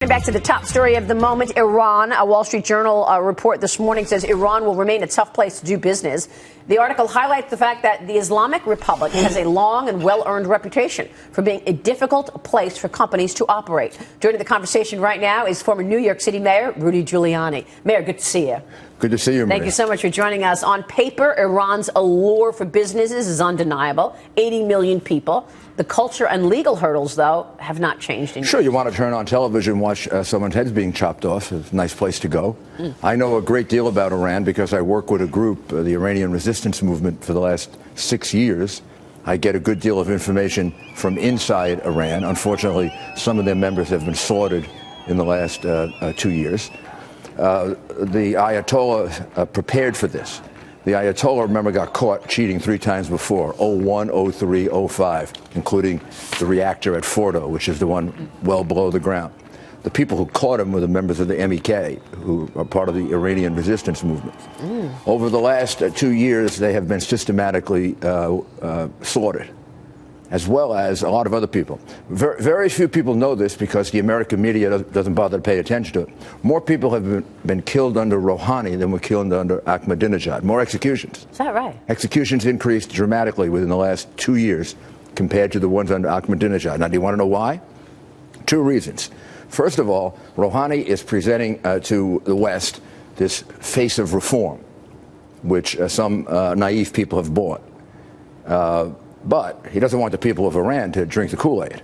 Back to the top story of the moment, Iran. A Wall Street Journal report this morning says Iran will remain a tough place to do business. The article highlights the fact that the Islamic Republic has a long and well-earned reputation for being a difficult place for companies to operate. Joining the conversation right now is former New York City Mayor Rudy Giuliani. Mayor, good to see you. Good to see you, Maria. Thank you so much for joining us. On paper, Iran's allure for businesses is undeniable. 80 million people. The culture and legal hurdles, though, have not changed. Sure, you want to turn on television and watch someone's heads being chopped off. It's a nice place to go. I know a great deal about Iran because I work with a group, the Iranian resistance movement, for the last 6 years. I get a good deal of information from inside Iran. Unfortunately, some of their members have been slaughtered in the last 2 years. The Ayatollah prepared for this. The Ayatollah, remember, got caught cheating 3 times before, 01, 03, 05, including the reactor at Fordo, which is the one well below the ground. The people who caught him were the members of the MEK, who are part of the Iranian resistance movement. Over the last 2 years, they have been systematically slaughtered, as well as a lot of other people. Very few people know this because the American media doesn't bother to pay attention to it. More people have been killed under Rouhani than were killed under Ahmadinejad. More executions. Is that right? Executions increased dramatically within the last 2 years compared to the ones under Ahmadinejad. Now, do you want to know why? 2 reasons. First of all, Rouhani is presenting to the West this face of reform, which some naive people have bought. But he doesn't want the people of Iran to drink the Kool-Aid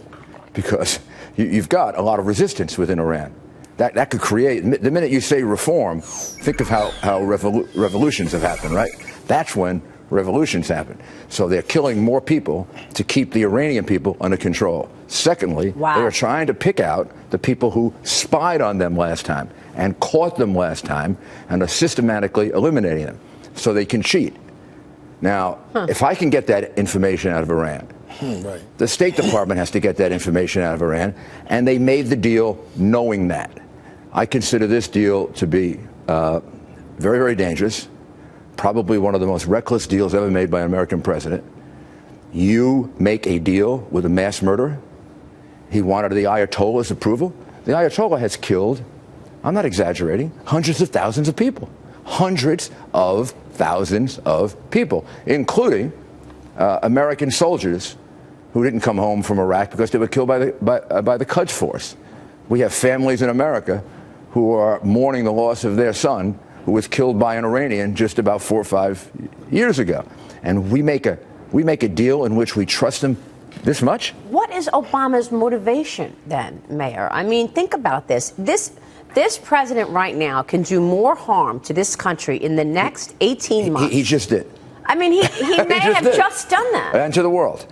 because you've got a lot of resistance within Iran. That could create, the minute you say reform, think of how revolutions have happened, right? That's when revolutions happen. So they're killing more people to keep the Iranian people under control. Secondly, they are trying to pick out the people who spied on them last time and caught them last time and are systematically eliminating them so they can cheat. Now, if I can get that information out of Iran, the State Department has to get that information out of Iran, and they made the deal knowing that. I consider this deal to be very, very dangerous, probably one of the most reckless deals ever made by an American president. You make a deal with a mass murderer. He wanted the Ayatollah's approval. The Ayatollah has killed, I'm not exaggerating, hundreds of thousands of people. Hundreds of thousands of people, including American soldiers who didn't come home from Iraq because they were killed by the Quds Force. We have families in America who are mourning the loss of their son who was killed by an Iranian just about 4 or 5 years ago. And we make a deal in which we trust them this much? What is Obama's motivation then, Mayor? I mean, think about this. This president right now can do more harm to this country in the next 18 months. He just did. I mean, he may have just done that. And to the world.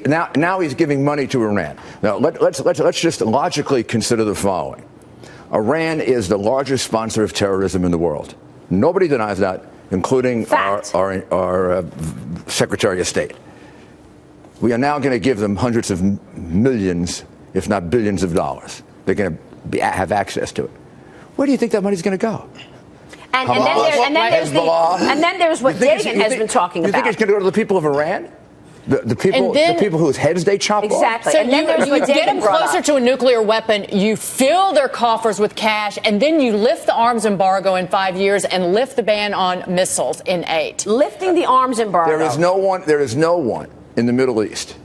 Now he's giving money to Iran. Now, let's just logically consider the following. Iran is the largest sponsor of terrorism in the world. Nobody denies that, including our Secretary of State. We are now going to give them hundreds of millions, if not billions of dollars. They're going to have access to it. Where do you think that money's going to go? And then there's what Dagen has been talking about. You think it's going to go to the people of Iran? The people whose heads they chop off? Exactly. So and then there's what you get them closer up. to a nuclear weapon, you fill their coffers with cash, and then you lift the arms embargo in 5 years and lift the ban on missiles in 8. Lifting the arms embargo. There is no one in the Middle East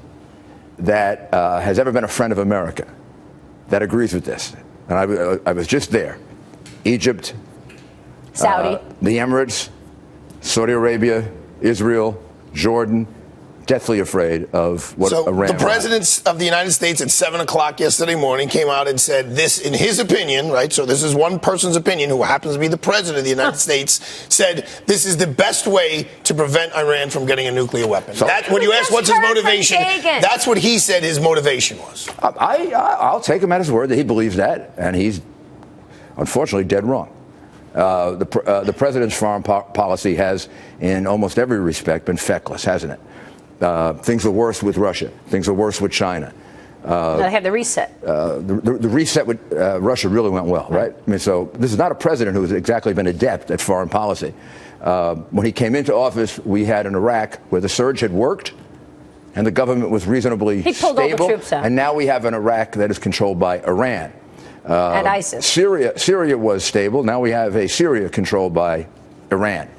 that has ever been a friend of America that agrees with this. And I was just there. Egypt, Saudi, the Emirates, Saudi Arabia, Israel, Jordan, deathly afraid of what Iran. The president of the United States at 7 o'clock yesterday morning came out and said this, in his opinion, right? So this is one person's opinion who happens to be the president of the United States, said this is the best way to prevent Iran from getting a nuclear weapon. So when you ask what's his motivation, that's what he said his motivation was. I'll take him at his word that he believes that, and he's unfortunately dead wrong. The president's foreign policy has, in almost every respect, been feckless, hasn't it? Things are worse with Russia. Things are worse with China. They have the reset. The reset with Russia really went well, right? I mean, so this is not a president who has exactly been adept at foreign policy. When he came into office, we had an Iraq where the surge had worked and the government was reasonably he pulled stable. all the troops out. And now we have an Iraq that is controlled by Iran. and ISIS. Syria was stable. Now we have a Syria controlled by Iran.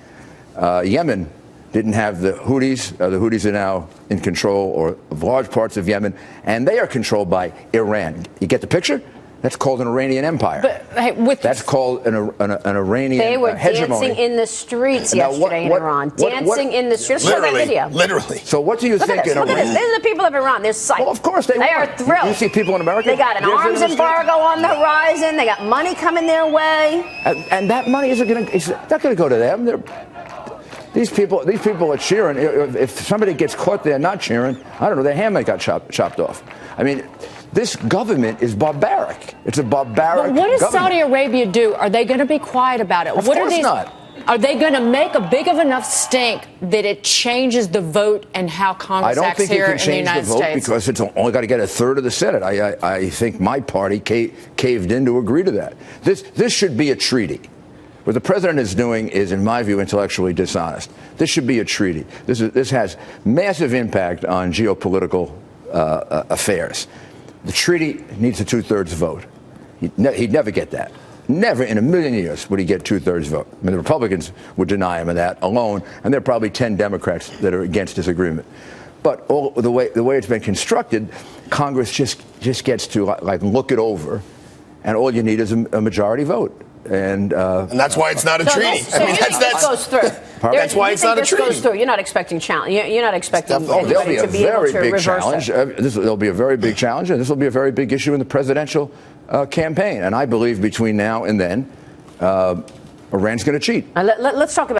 Yemen didn't have the Houthis. The Houthis are now in control of large parts of Yemen, and they are controlled by Iran. You get the picture? That's called an Iranian empire. But, hey, that's called an Iranian They were hegemony. dancing in the streets yesterday in Iran. Dancing in the streets. Show that video. Literally. So what do you Look think at this. in Look at Iran? this. These are the people of Iran. They're psyched. Well, of course they are thrilled. You see people in America. They got an arms embargo on the horizon. They got money coming their way. And that money isn't going to go to them. These people are cheering. If somebody gets caught, they're not cheering. I don't know. Their hand might got chopped off. I mean, this government is barbaric. It's a barbaric. But what does government. Saudi Arabia do? Are they going to be quiet about it? Of course not. Are they going to make a big of enough stink that it changes the vote and how Congress acts here in the United States? I don't think it can change the vote because it's only got to get a third of the Senate. I think my party caved in to agree to that. This should be a treaty. What the president is doing is, in my view, intellectually dishonest. This should be a treaty. This has massive impact on geopolitical affairs. The treaty needs a two-thirds vote. He'd never get that. Never in a million years would he get two-thirds vote. I mean, the Republicans would deny him of that alone, and there are probably 10 Democrats that are against this agreement. But the way it's been constructed, Congress just gets to like look it over, and all you need is a majority vote. And that's why it's not a treaty. So you think this goes through? That's why it's not a treaty. Goes through. You're not expecting challenge. You're not expecting there'll be a to be able very to big reverse challenge. There'll be a very big challenge, and this will be a very big issue in the presidential campaign. And I believe between now and then, Iran's going to cheat. Let's talk about.